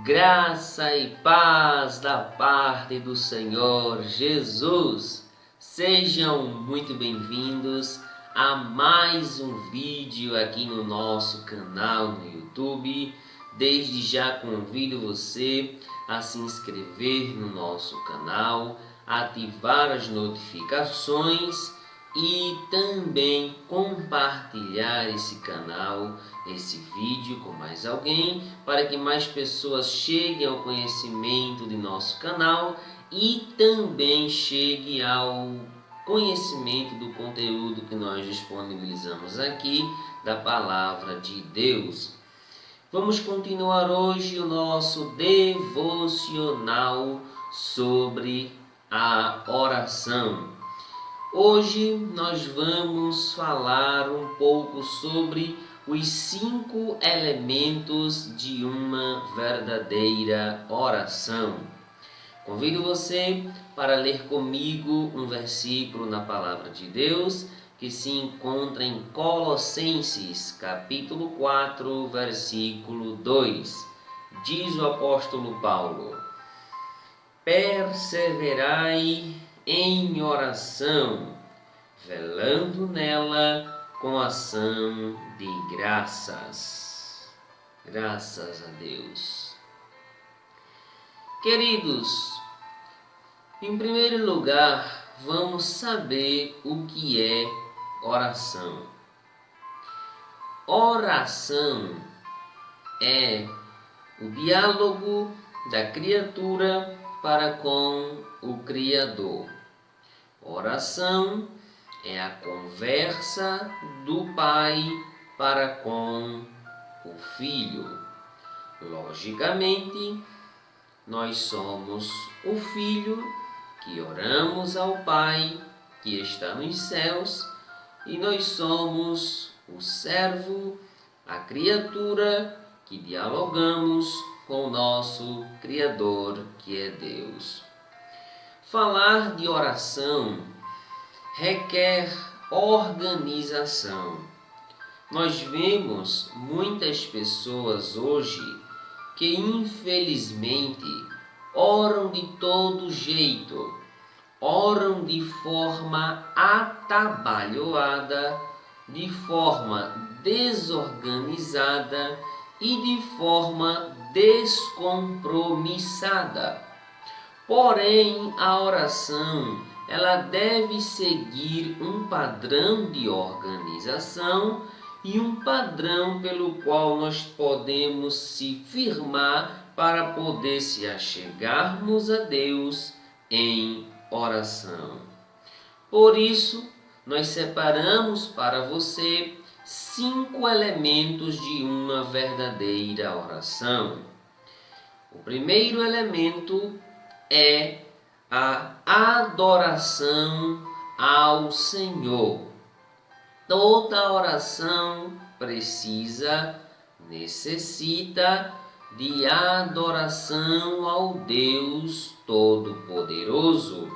Graça e paz da parte do Senhor Jesus. Sejam muito bem-vindos a mais um vídeo aqui no nosso canal no YouTube. Desde já convido você a se inscrever no nosso canal, ativar as notificações e também compartilhar esse canal, esse vídeo com mais alguém, para que mais pessoas cheguem ao conhecimento de nosso canal e também chegue ao conhecimento do conteúdo que nós disponibilizamos aqui da Palavra de Deus. Vamos continuar hoje o nosso devocional sobre a oração. Hoje nós vamos falar um pouco sobre os 5 elementos de uma verdadeira oração. Convido você para ler comigo um versículo na Palavra de Deus que se encontra em Colossenses, capítulo 4, versículo 2. Diz o apóstolo Paulo: perseverai em oração, velando nela com ação de graças. Graças a Deus. Queridos, em primeiro lugar, vamos saber o que é oração. Oração é o diálogo da criatura para com o Criador. Oração é a conversa do Pai para com o Filho. Logicamente, nós somos o Filho que oramos ao Pai que está nos céus, e nós somos o servo, a criatura que dialogamos com o nosso Criador, que é Deus. Falar de oração requer organização. Nós vemos muitas pessoas hoje que infelizmente oram de todo jeito, oram de forma atabalhoada, de forma desorganizada e de forma descompromissada. Porém, a oração, ela deve seguir um padrão de organização e um padrão pelo qual nós podemos se firmar para poder se achegarmos a Deus em oração. Por isso, nós separamos para você 5 elementos de uma verdadeira oração. O primeiro elemento é a adoração ao Senhor. Toda oração necessita de adoração ao Deus Todo-Poderoso.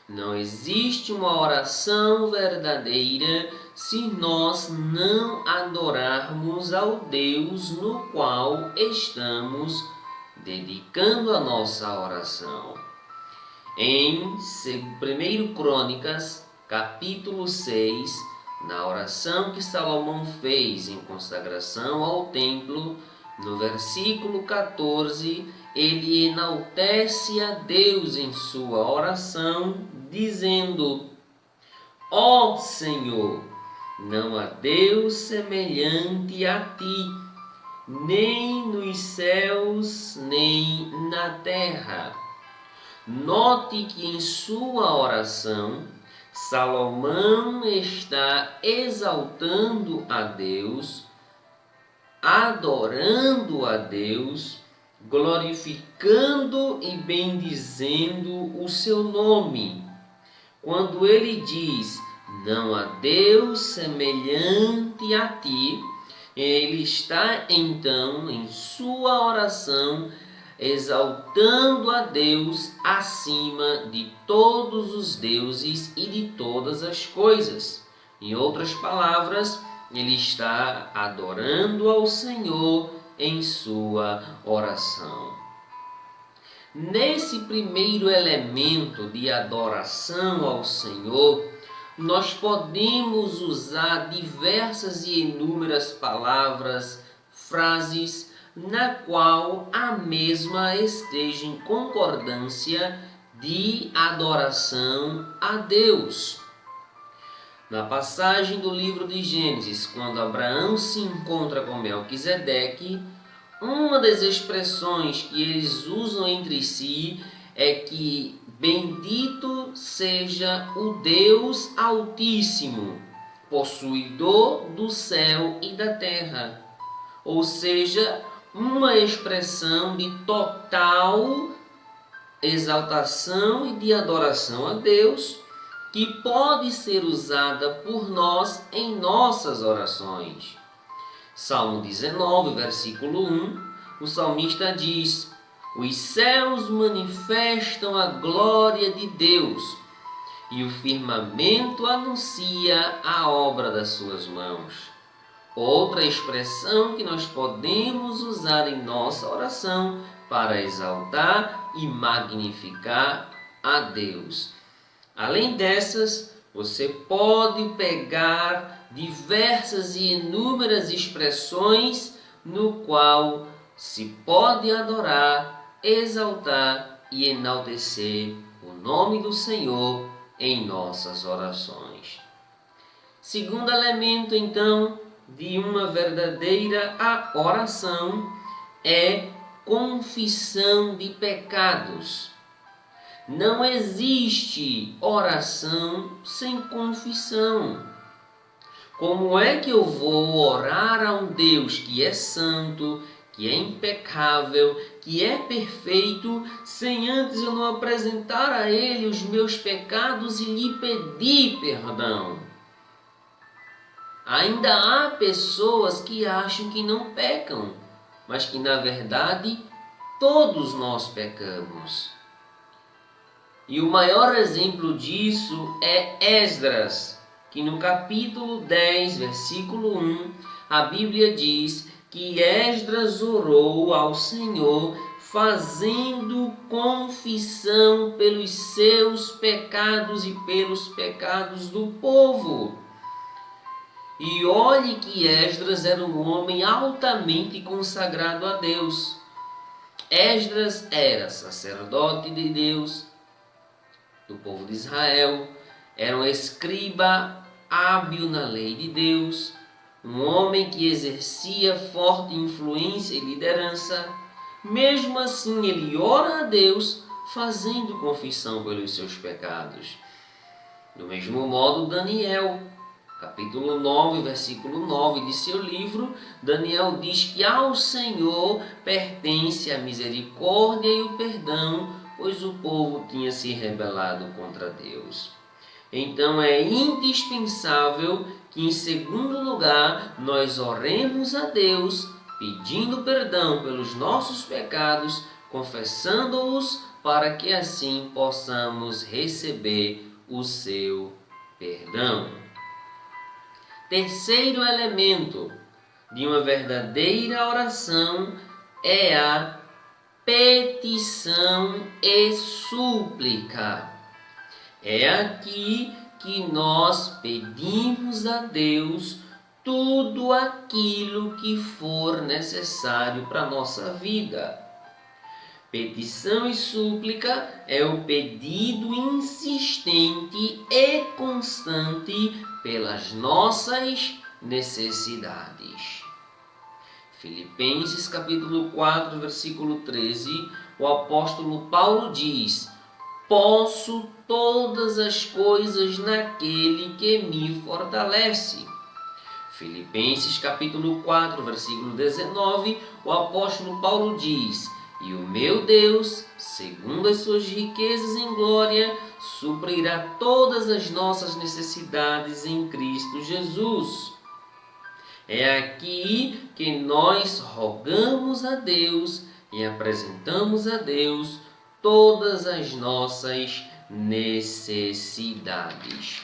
Não existe uma oração verdadeira se nós não adorarmos ao Deus no qual estamos dedicando a nossa oração. Em 1 Crônicas, capítulo 6, na oração que Salomão fez em consagração ao templo, no versículo 14, ele enaltece a Deus em sua oração, dizendo: ó Senhor, não há Deus semelhante a ti, nem nos céus, nem na terra. Note que em sua oração, Salomão está exaltando a Deus, adorando a Deus, glorificando e bendizendo o seu nome. Quando ele diz: não há Deus semelhante a ti, ele está então em sua oração exaltando a Deus acima de todos os deuses e de todas as coisas. Em outras palavras, ele está adorando ao Senhor em sua oração. Nesse primeiro elemento de adoração ao Senhor, nós podemos usar diversas e inúmeras palavras, frases, na qual a mesma esteja em concordância de adoração a Deus. Na passagem do livro de Gênesis, quando Abraão se encontra com Melquisedeque, uma das expressões que eles usam entre si é que bendito seja o Deus Altíssimo, possuidor do céu e da terra. Ou seja, uma expressão de total exaltação e de adoração a Deus, que pode ser usada por nós em nossas orações. Salmo 19, versículo 1, o salmista diz: os céus manifestam a glória de Deus, e o firmamento anuncia a obra das suas mãos. Outra expressão que nós podemos usar em nossa oração para exaltar e magnificar a Deus. Além dessas, você pode pegar diversas e inúmeras expressões no qual se pode adorar, exaltar e enaltecer o nome do Senhor em nossas orações. Segundo elemento, então, de uma verdadeira oração é confissão de pecados. Não existe oração sem confissão. Como é que eu vou orar a um Deus que é santo, que é impecável, que é perfeito, sem antes eu não apresentar a Ele os meus pecados e lhe pedir perdão? Ainda há pessoas que acham que não pecam, mas que na verdade todos nós pecamos. E o maior exemplo disso é Esdras, que no capítulo 10, versículo 1, a Bíblia diz que Esdras orou ao Senhor fazendo confissão pelos seus pecados e pelos pecados do povo. E olhe que Esdras era um homem altamente consagrado a Deus. Esdras era sacerdote de Deus, do povo de Israel, era um escriba hábil na lei de Deus, um homem que exercia forte influência e liderança. Mesmo assim, ele ora a Deus fazendo confissão pelos seus pecados. Do mesmo modo, Daniel, capítulo 9, versículo 9 de seu livro, Daniel diz que ao Senhor pertence a misericórdia e o perdão, pois o povo tinha se rebelado contra Deus. Então é indispensável que, em segundo lugar, nós oremos a Deus, pedindo perdão pelos nossos pecados, confessando-os, para que assim possamos receber o seu perdão. Terceiro elemento de uma verdadeira oração é a petição e súplica. É aqui que nós pedimos a Deus tudo aquilo que for necessário para a nossa vida. Petição e súplica é o pedido insistente e constante pelas nossas necessidades. Filipenses capítulo 4, versículo 13, o apóstolo Paulo diz: posso todas as coisas naquele que me fortalece. Filipenses capítulo 4, versículo 19, o apóstolo Paulo diz: e o meu Deus, segundo as suas riquezas em glória, suprirá todas as nossas necessidades em Cristo Jesus. É aqui que nós rogamos a Deus e apresentamos a Deus todas as nossas necessidades.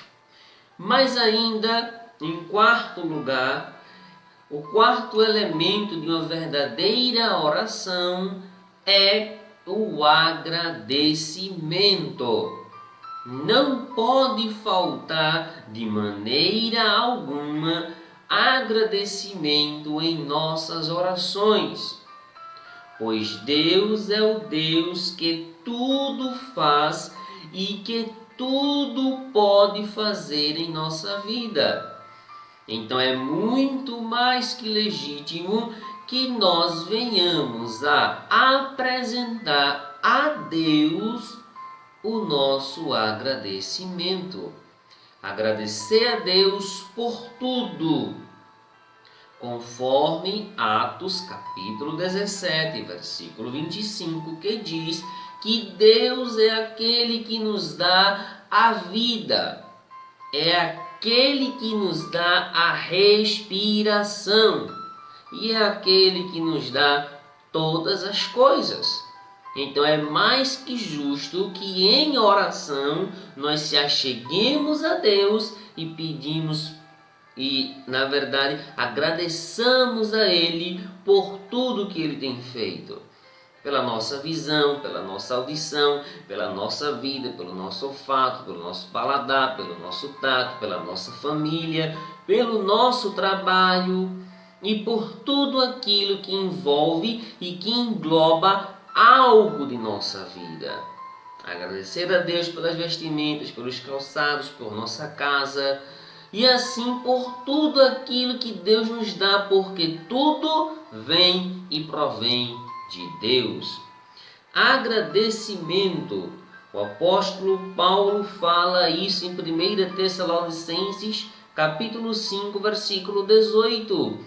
Mas ainda, em quarto lugar, O quarto elemento de uma verdadeira oração é o agradecimento. Não pode faltar de maneira alguma agradecimento em nossas orações, pois Deus é o Deus que tudo faz e que tudo pode fazer em nossa vida. Então é muito mais que legítimo que nós venhamos a apresentar a Deus o nosso agradecimento. Agradecer a Deus por tudo, conforme Atos capítulo 17, versículo 25, que diz que Deus é aquele que nos dá a vida, é aquele que nos dá a respiração e é aquele que nos dá todas as coisas. Então é mais que justo que em oração nós se acheguemos a Deus e pedimos e, na verdade, agradeçamos a Ele por tudo que Ele tem feito. Pela nossa visão, pela nossa audição, pela nossa vida, pelo nosso olfato, pelo nosso paladar, pelo nosso tato, pela nossa família, pelo nosso trabalho e por tudo aquilo que envolve e que engloba algo de nossa vida. Agradecer a Deus pelas vestimentas, pelos calçados, por nossa casa e assim por tudo aquilo que Deus nos dá, porque tudo vem e provém de Deus. Agradecimento. O apóstolo Paulo fala isso em 1 Tessalonicenses, capítulo 5, versículo 18.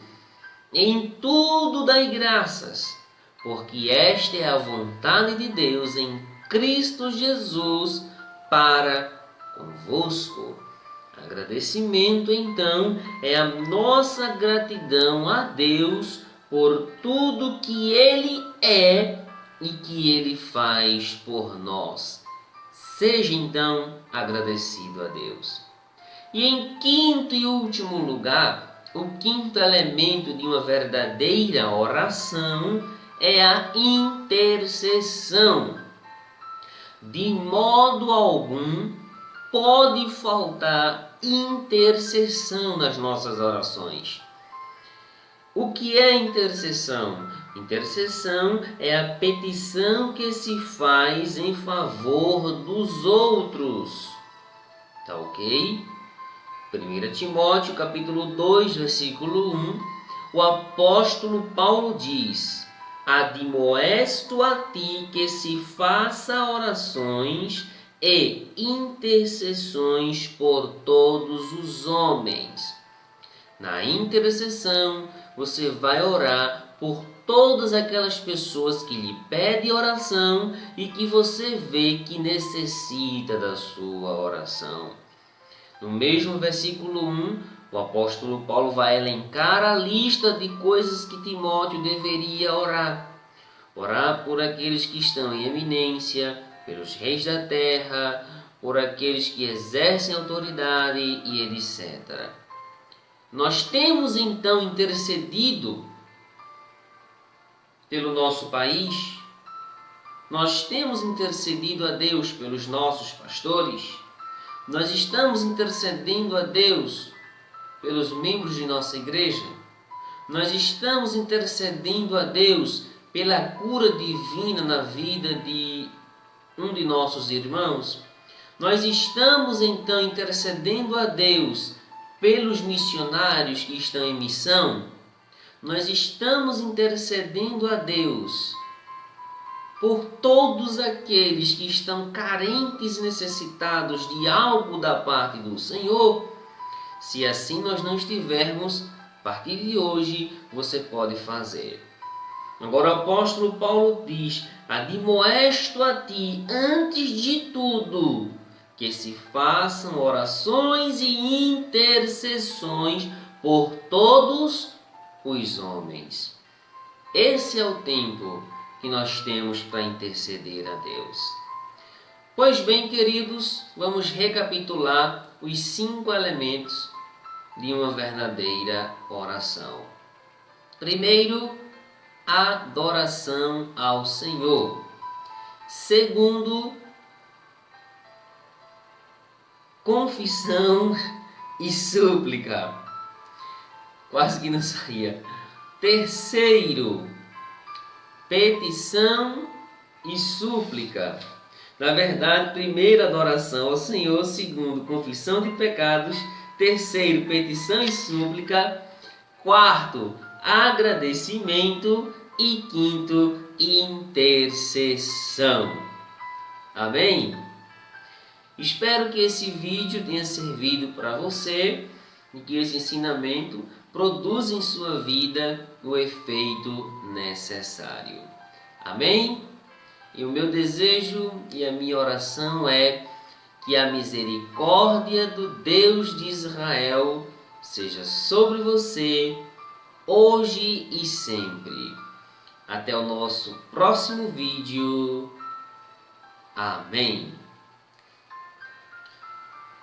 Em tudo dai graças, porque esta é a vontade de Deus em Cristo Jesus para convosco. Agradecimento, então, é a nossa gratidão a Deus por tudo que Ele é e que Ele faz por nós. Seja, então, agradecido a Deus. E em quinto e último lugar, o quinto elemento de uma verdadeira oração é a intercessão. De modo algum pode faltar intercessão nas nossas orações. O que é intercessão? Intercessão é a petição que se faz em favor dos outros. Tá ok? 1 Timóteo capítulo 2, versículo 1, o apóstolo Paulo diz: admoesto a ti que se faça orações e intercessões por todos os homens. Na intercessão, você vai orar por todas aquelas pessoas que lhe pedem oração e que você vê que necessita da sua oração. No mesmo versículo 1, o apóstolo Paulo vai elencar a lista de coisas que Timóteo deveria orar. Orar por aqueles que estão em eminência, pelos reis da terra, por aqueles que exercem autoridade e etc. Nós temos então intercedido pelo nosso país, nós temos intercedido a Deus pelos nossos pastores, nós estamos intercedendo a Deus pelos membros de nossa igreja, nós estamos intercedendo a Deus pela cura divina na vida de um de nossos irmãos, nós estamos então intercedendo a Deus pelos missionários que estão em missão, nós estamos intercedendo a Deus por todos aqueles que estão carentes e necessitados de algo da parte do Senhor. Se assim nós não estivermos, a partir de hoje você pode fazer. Agora o apóstolo Paulo diz: admoesto a ti, antes de tudo, que se façam orações e intercessões por todos os homens. Esse é o tempo que nós temos para interceder a Deus. Pois bem, queridos, vamos recapitular os 5 elementos de uma verdadeira oração. Primeiro, adoração ao Senhor. Segundo, confissão e súplica. Quase que não saía. Terceiro, petição e súplica. Na verdade, primeiro, adoração ao Senhor. Segundo, confissão de pecados. Terceiro, petição e súplica. Quarto, agradecimento. E quinto, intercessão. Amém? Espero que esse vídeo tenha servido para você e que esse ensinamento produza em sua vida o efeito necessário. Amém? E o meu desejo e a minha oração é que a misericórdia do Deus de Israel seja sobre você hoje e sempre. Até o nosso próximo vídeo. Amém.